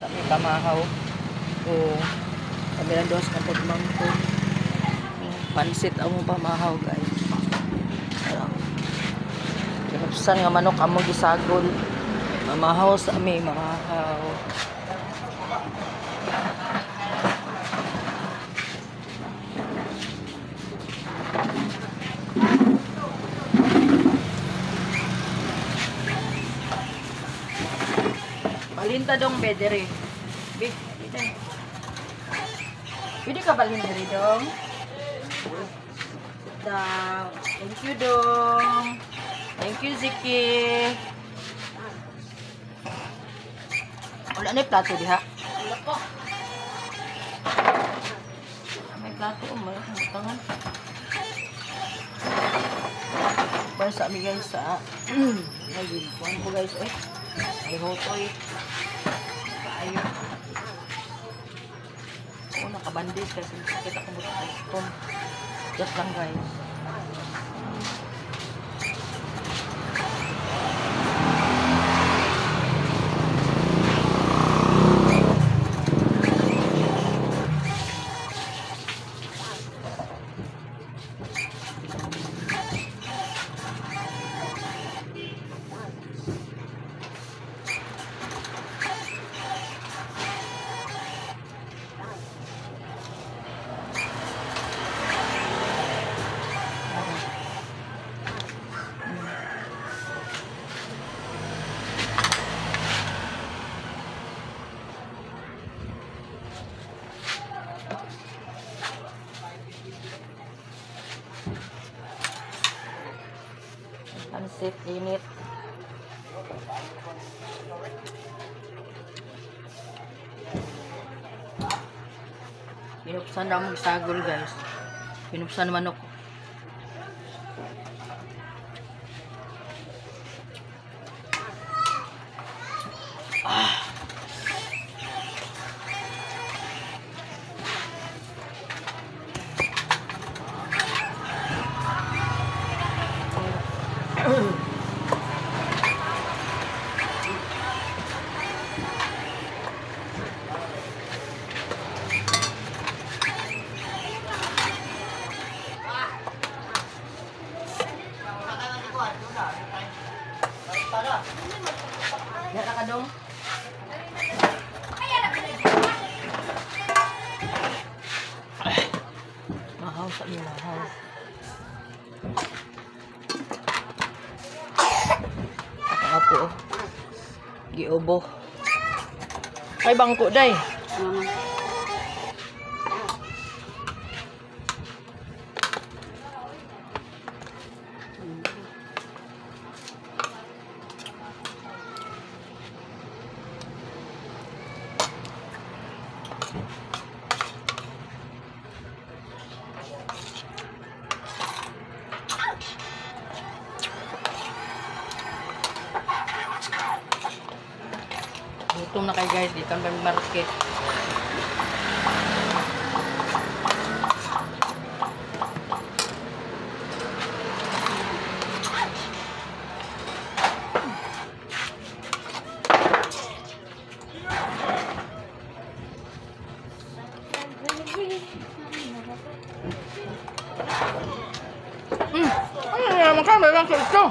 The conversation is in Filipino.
Kami pamahaw. O kami lang dos ng pagmangko. Pansit ang pamahaw guys. Kinupsan nga manok amo gisagol. Mamahaw sa amin, mamahaw. Balinta dong bedere. Big, pwede ka balindari dong? Down. Thank you dong. Thank you Ziki. Wala na yung plato diha. Wala po. May plato o may tangan. Para sa amin guys sa nagilpuan ko guys eh. Ay hotoy. Kaayo. Oo, nakabandis kasi sakit ako ito. Just lang guys. Pansit init. Pinupsan na mong sagol guys. Pinupsan manok. Ya ka dong. Mahaw sa mahaw. Apa oh. Giubo. Ay bangko day. Gutom na kayo guys, di kami market. Ano naman ka? May bangko ito.